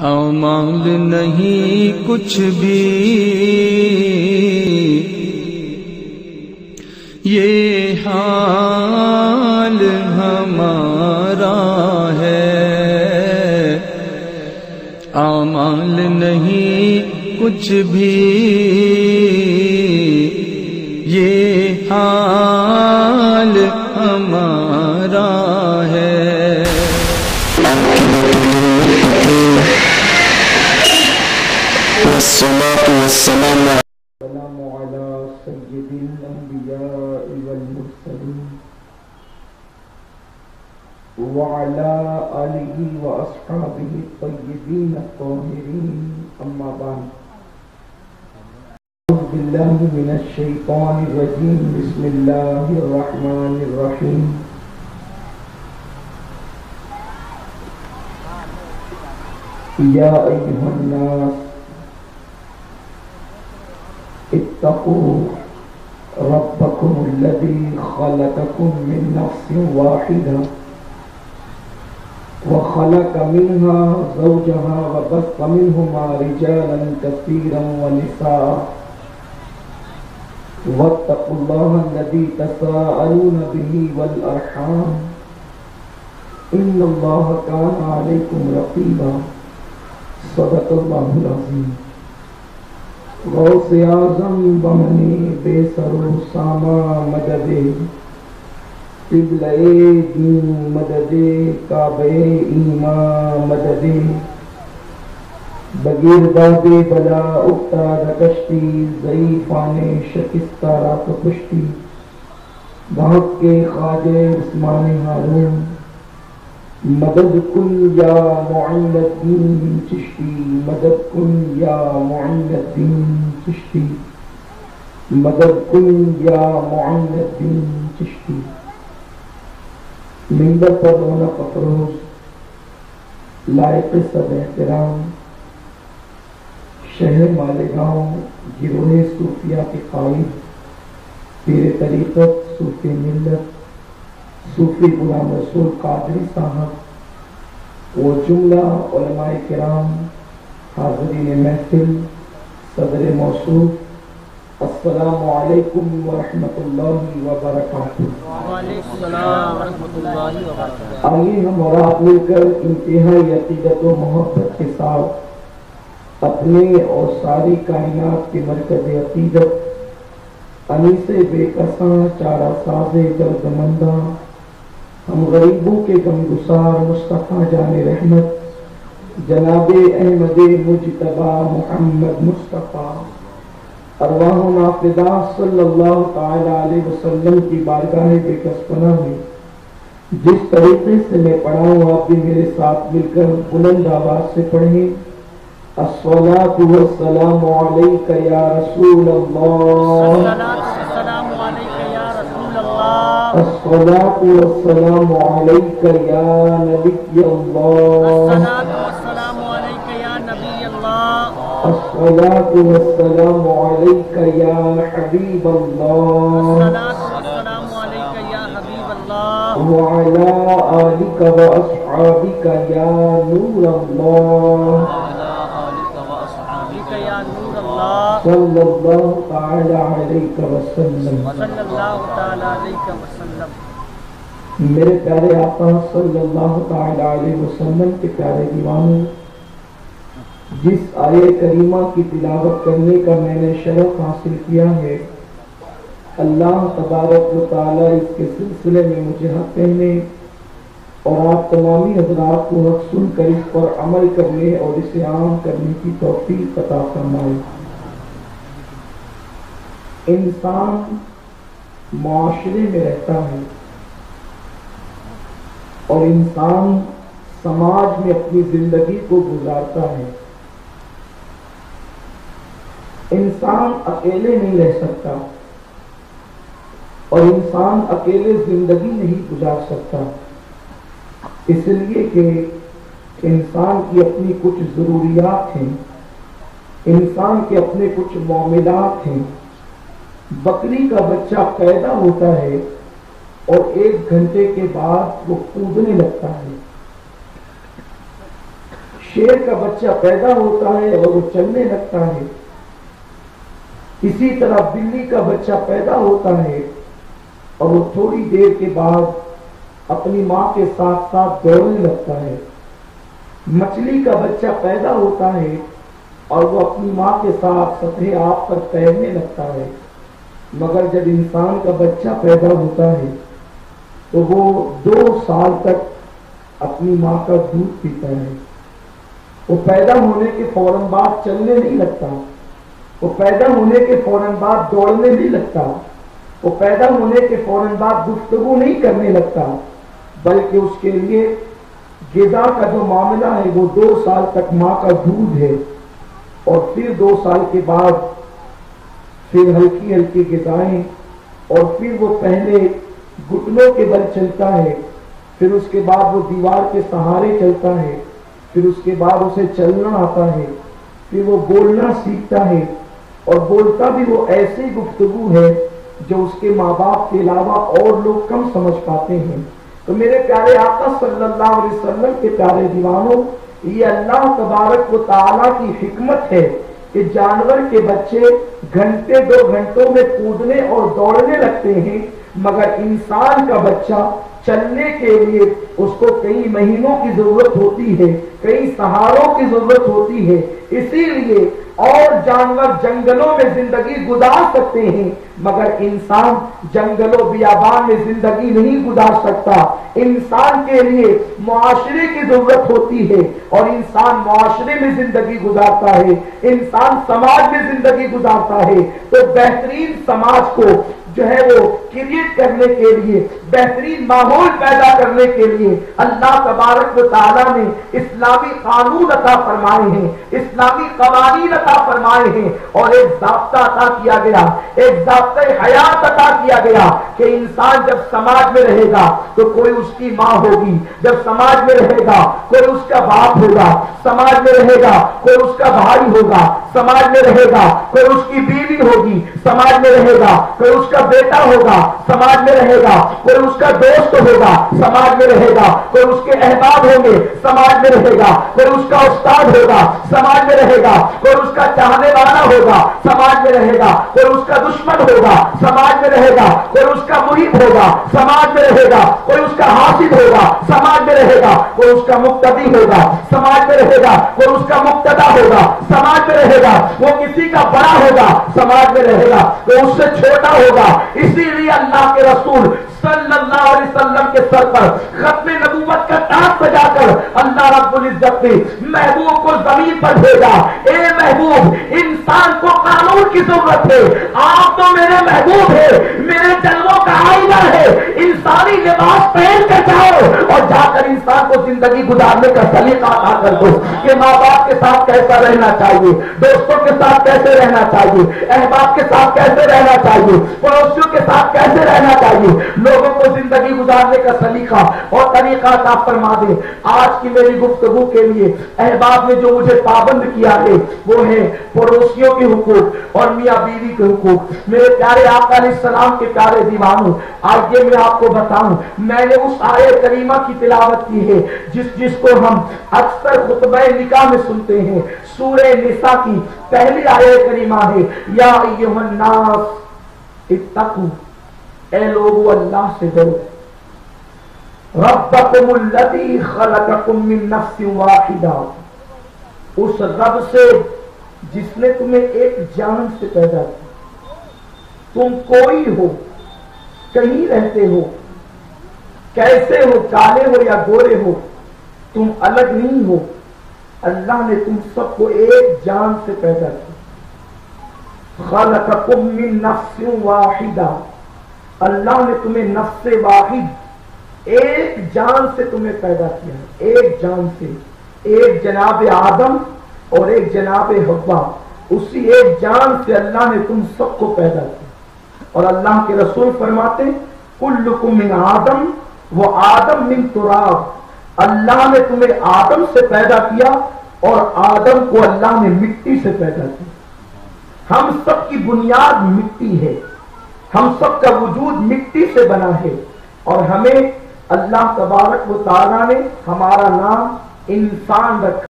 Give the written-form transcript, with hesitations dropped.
اعمال نہیں کچھ بھی یہ حال ہمارا ہے، اعمال نہیں کچھ بھی یہ حال ہمارا ہے۔ والصلاة والسلام على سيد الأنبياء والمرسلين وعلى آله وأصحابه الطيبين الطاهرين، أما بعد، أعوذ بالله من الشيطان الرجيم، بسم الله الرحمن الرحيم۔ يا أيها الناس اتقوا ربكم الذي خلقكم من نفس واحدة وخلق منها زوجها وبث منهما رجالا كثيرا ونساء واتقوا الله الذي تساءلون به والأرحام إن الله كان عليكم رقيبا، صدق الله العظيم۔ غوث اعظم بمنی بے سر و ساما مدد قبلہ دین مدد کعبہ ایمان مدد بغیر باب بلا افتاد کشتی ضعیفان شکستہ رات پشتی بحق کے خواجہ عثمان ہارون مدد کن یا معین الدین چشتی، مدد کن یا معین الدین چشتی، مدد کن یا معین الدین چشتی۔ منبر پر رونق افروز لائق سب احترام شہر مالیگاؤں گروہ صوفیہ کے قائد پیر طریقت صوفی ملت صوفی غلام رسول قادری صاحب و جملہ علماء کرام، حاضرین محفل، صدر موصوف، السلام علیکم ورحمۃ اللہ وبرکاتہ۔ وعلیکم السلام ورحمۃ اللہ وبرکاتہ۔ آئیے ہم اور آپ مل کر انتہائی عقیدت و محبت کے ساتھ اپنے اور ساری کائنات کے مرکز عقیدت انیس بے کساں چارہ ساز درد منداں ہم غریبوں کے غمگسار مصطفیٰ جان رحمت جناب احمد مجتبی محمد مصطفیٰ ارواحنا فدا صلی اللہ تعالی علیہ وسلم کی بارگاہ بے کس پناہ میں جس طریقے سے میں پڑھا ہوں آپ بھی میرے ساتھ مل کر بلند آواز سے پڑھیں۔ الصلاة والسلام علیک یا رسول اللہ، السلام علیک یا رسول اللہ، الصلاة والسلام علیک یا نبی اللہ، السلام علیک یا نبی اللہ، الصلاة والسلام علیک یا حبیب اللہ، السلام علیک یا حبیب اللہ، وعلی آلک واصحابک یا نور اللہ، صلی اللہ تعالی علیہ وسلم، صلی اللہ تعالی علیہ وسلم۔ میرے پیارے آقا صلی اللہ تعالی علیہ وسلم کے پیارے دیوانوں، جس آیہ کریمہ کی تلاوت کرنے کا میں نے شرف حاصل کیا ہے، اللہ تبارک و تعالی اس کے سلسلے میں مجھے حق کہنے اور آپ تمامی حضرات کو حق سن کر اس پر عمل کرنے اور اسے عام کرنے کی توفیق عطا فرمائے۔ انسان معاشرے میں رہتا ہے اور انسان سماج میں اپنی زندگی کو گزارتا ہے۔ انسان اکیلے نہیں رہ سکتا اور انسان اکیلے زندگی نہیں گزار سکتا، اس لیے کہ انسان کی اپنی کچھ ضروریات ہیں، انسان کے اپنے کچھ معاملات ہیں۔ بکری کا بچہ پیدا ہوتا ہے اور 1 گھنٹے کے بعد وہ کودنے لگتا ہے۔ शेर का बच्चा पैदा होता है और वो चलने लगता है, इसी तरह बिल्ली का बच्चा पैदा होता है और वो थोड़ी देर के बाद अपनी माँ के साथ साथ दौड़ने लगता है। मछली का बच्चा पैदा होता है और वो अपनी माँ के साथ सतह आब पर तैरने लगता है। मगर जब इंसान का बच्चा पैदा होता है तो वो 2 साल तक अपनी माँ का दूध पीता है। वो पैदा होने के फौरन बाद चलने नहीं लगता, वो पैदा होने के फौरन बाद दौड़ने नहीं लगता, वो पैदा होने के फौरन बाद गुफ्तगू नहीं करने लगता, बल्कि उसके लिए ग़िज़ा का जो मामला है वो 2 साल तक माँ का दूध है और फिर 2 साल के बाद फिर हल्की हल्की ग़िज़ाएं और फिर वो पहले घुटनों के बल चलता है, फिर उसके बाद वो दीवार के सहारे चलता है, फिर उसके बाद उसे चलना आता है, फिर वो बोलना सीखता है और बोलता भी वो ऐसी गुफ्तगू है जो उसके माँ बाप के अलावा और लोग कम समझ पाते हैं। तो मेरे प्यारे आका सल्लल्लाहु अलैहि वसल्लम के प्यारे दीवानों, ये अल्लाह तबारक व तआला की हिकमत है कि जानवर के बच्चे घंटे 2 घंटों में कूदने और दौड़ने लगते हैं, मगर इंसान का बच्चा चलने के लिए उसको कई महीनों की जरूरत होती है, कई सहारों की जरूरत होती है। इसीलिए और जानवर जंगलों में जिंदगी गुजार सकते हैं, मगर इंसान जंगलों बियाबान में जिंदगी नहीं गुजार सकता। इंसान के लिए मुआशरे की जरूरत होती है और इंसान मुआशरे में जिंदगी गुजारता है, इंसान समाज में जिंदगी गुजारता है। तो बेहतरीन समाज को जो है वो क्रिएट करने के लिए, बेहतरीन माहौल पैदा करने के लिए अल्लाह तबारक व तआला ने इस्लामी कानून अता फरमाए हैं, इस्लामी कवानीन अता फरमाए हैं और एक ज़ाब्ता अता किया गया, एक ज़ाब्ता हयात अता किया गया कि इंसान जब समाज में रहेगा तो कोई उसकी माँ होगी, जब समाज में रहेगा कोई उसका बाप होगा, समाज में रहेगा कोई उसका भाई होगा, समाज में रहेगा कोई उसकी बीवी होगी, समाज में रहेगा कोई उसका बेटा होगा, समाज में रहेगा कोई उसका दोस्त होगा, समाज में रहेगा कोई उसके अहबाब होंगे, समाज में रहेगा कोई उसका उस्ताद होगा, समाज में रहेगा कोई उसका चाहने वाला होगा, समाज में रहेगा कोई उसका दुश्मन होगा, समाज में रहेगा कोई उसका मुहिब होगा, समाज में रहेगा कोई उसका हासिद होगा, समाज में रहेगा कोई उसका मुक्तदी होगा, समाज में रहेगा कोई उसका मुक्तदा होगा, समाज में रहेगा वो किसी का बड़ा होगा, समाज में रहेगा कोई उससे छोटा होगा। इसीलिए अल्लाह के रसूल सल्लल्लाहु अलैहि वसल्लम के सर पर खत्मे नबूवत का ताज सजाकर अल्लाह रब्बुल इज्जत ने महबूब को जमीन पर भेजा। ए महबूब, इंसान को कानून की जरूरत है, आप तो मेरे महबूब है, मेरे जन्मों का आईना है, इंसानी लिबास पहन कर जाओ और जाकर इंसान को जिंदगी गुजारने का सलीका अता कर दो कि माँ बाप के साथ कैसा रहना चाहिए, दोस्तों के साथ कैसे रहना चाहिए, अहबाब के साथ कैसे रहना चाहिए, पड़ोसियों के साथ कैसे रहना चाहिए, लोगों को जिंदगी गुजारने का सलीका और तरीका अता फरमा दे। आज की मेरी गुफ्तगू के लिए अहबाब ने जो मुझे पाबंद किया है वो है पड़ोसियों के हुकूक और मियाँ बीवी के हुकूक। मेरे प्यारे आका अलैहिस्सलाम के प्यारे दीवानों, आगे मैं आपको बताऊं, मैंने उस आयत करीमा की तिलावत की है जिसको हम अक्सर खुतबा निकाह में सुनते हैं। सूरह निसा की पहली आयत करीमा है, या अय्युहन नास इत्तकू, ए लोगों अल्लाह से डरो, रब्बकुमुल्लज़ी खलक़कुम मिन नफ्सिन वाहिदा, उस रब से जिसने तुम्हें एक जान से पैदा किया। तुम कोई हो, कहीं रहते हो, कैसे हो, काले हो या गोरे हो, तुम अलग नहीं हो। अल्लाह ने तुम सबको एक जान से पैदा किया। खलक़कुम मिन नफ्सिन वाहिदा, अल्लाह ने तुम्हें नफ्से वाहिद, एक जान से तुम्हें पैदा किया, एक जान से, एक जनाब आदम और एक जनाब हव्वा, उसी एक जान से अल्लाह ने तुम सबको पैदा किया। और अल्लाह के रसूल फरमाते कुल्लुकुम मिन आदम व आदम मिन तुराब, अल्लाह ने तुम्हें आदम से पैदा किया और आदम को अल्लाह ने मिट्टी से पैदा किया। हम सब की बुनियाद मिट्टी है, हम सब का वजूद मिट्टी से बना है और हमें अल्लाह तबारक व तआला ने हमारा नाम इंसान रखा।